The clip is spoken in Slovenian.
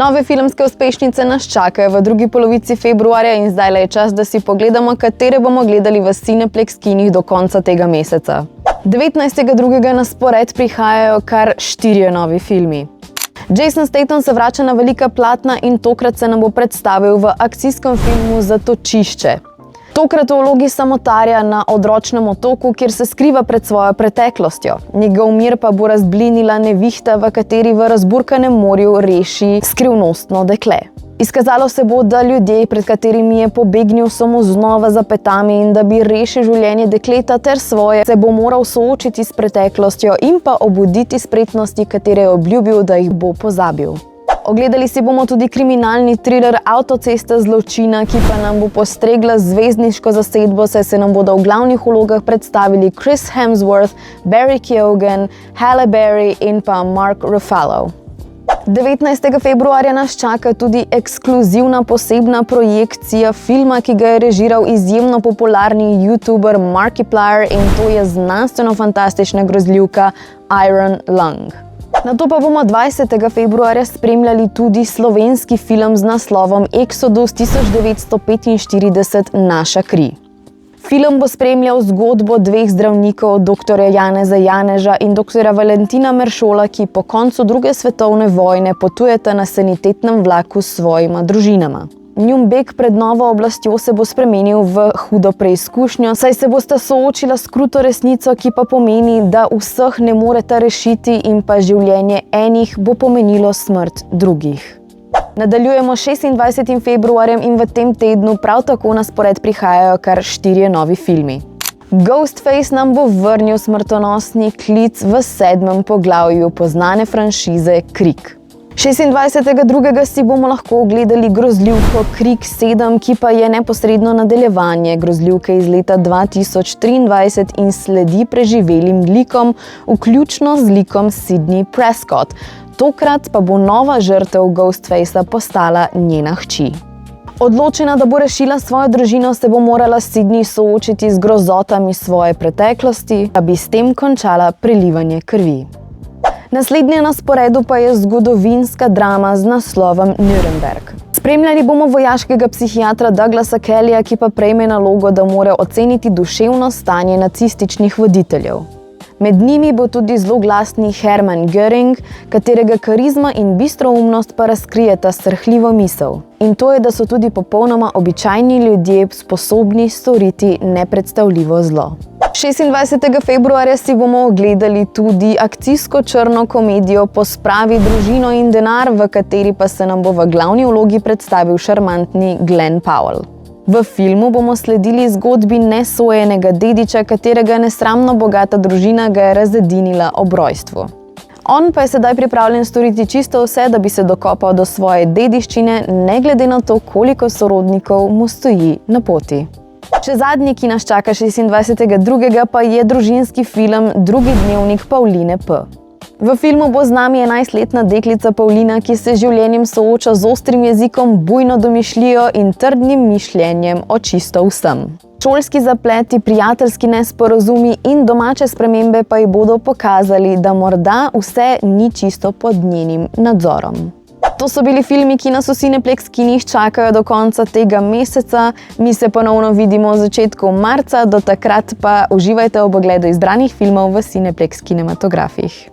Nove filmske uspešnice nas čakajo v drugi polovici februarja in zdajle je čas, da si pogledamo, katere bomo gledali v Cineplex kinih do konca tega meseca. 19.2. na spored prihajajo kar 4 novi filmi. Jason Statham se vrača na velika platna in tokrat se nam bo predstavil v akcijskem filmu Zatočišče. Tokrat v vlogi samotarja na odročnem otoku, kjer se skriva pred svojo preteklostjo. Njegov mir pa bo razblinila nevihta, v kateri v razburkanem morju reši skrivnostno dekle. Izkazalo se bo, da ljudje, pred katerimi je pobegnil, so mu znova za petami in da bi rešil življenje dekleta ter svoje, se bo moral soočiti s preteklostjo in pa obuditi spretnosti, katere je obljubil, da jih bo pozabil. Ogledali si bomo tudi kriminalni thriller Avtocesta zločina, ki pa nam bo postregla z zvezdniško zasedbo, saj se nam bodo v glavnih vlogah predstavili Chris Hemsworth, Barry Keoghan, Halle Berry in pa Mark Ruffalo. 19. februarja nas čaka tudi ekskluzivna posebna projekcija filma, ki ga je režiral izjemno popularni youtuber Markiplier, in to je znanstveno-fantastična grozljivka Iron Lung. Nato pa bomo 20. februarja spremljali tudi slovenski film z naslovom Exodus 1945 Naša kri. Film bo spremljal zgodbo dveh zdravnikov, dr. Janeza Janeža in dr. Valentina Meršola, ki po koncu druge svetovne vojne potujeta na sanitetnem vlaku s svojima družinama. Njun beg pred novo oblastjo se bo spremenil v hudo preizkušnjo, saj se bosta soočila s kruto resnico, ki pa pomeni, da vseh ne moreta rešiti in pa življenje enih bo pomenilo smrt drugih. Nadaljujemo 26. februarjem in v tem tednu prav tako na spored prihajajo kar 4 novi filmi. Ghostface nam bo vrnil smrtonosni klic v 7. poglavju poznane franšize Krik. 26.2. si bomo lahko ogledali grozljivko Krik 7, ki pa je neposredno nadaljevanje grozljivke iz leta 2023 in sledi preživelim likom, vključno z likom Sidney Prescott. Tokrat pa bo nova žrtev Ghostfacea postala njena hči. Odločena, da bo rešila svojo družino, se bo morala Sidney soočiti z grozotami svoje preteklosti, da bi s tem končala prelivanje krvi. Naslednja na sporedu pa je zgodovinska drama z naslovom Nuremberg. Spremljali bomo vojaškega psihiatra Douglasa Kellyja, ki pa prejme nalogo, da mora oceniti duševno stanje nacističnih voditeljev. Med njimi bo tudi zloglasni Hermann Göring, katerega karizma in bistroumnost pa razkrijeta srhljivo misel. In to je, da so tudi popolnoma običajni ljudje sposobni storiti nepredstavljivo zlo. 26. februarja si bomo ogledali tudi akcijsko črno komedijo Pospravi družino in denar, v kateri pa se nam bo v glavni vlogi predstavil šarmantni Glen Powell. V filmu bomo sledili zgodbi nesojenega dediča, katerega nesramno bogata družina ga je razedinila ob rojstvu. On pa je sedaj pripravljen storiti čisto vse, da bi se dokopal do svoje dediščine, ne glede na to, koliko sorodnikov mu stoji na poti. Še zadnji, ki nas čaka 26.2. pa je družinski film Drugi dnevnik Pauline P. V filmu bo z nami 11-letna deklica Paulina, ki se z življenjem sooča z ostrim jezikom, bujno domišljijo in trdnim mišljenjem o čisto vsem. Šolski zapleti, prijateljski nesporazumi in domače spremembe pa ji bodo pokazali, da morda vse ni čisto pod njenim nadzorom. To so bili filmi, ki nas v Cineplex kinih čakajo do konca tega meseca. Mi se ponovno vidimo v začetku marca, do takrat pa uživajte ob ogledu izbranih filmov v Cineplex kinematografih.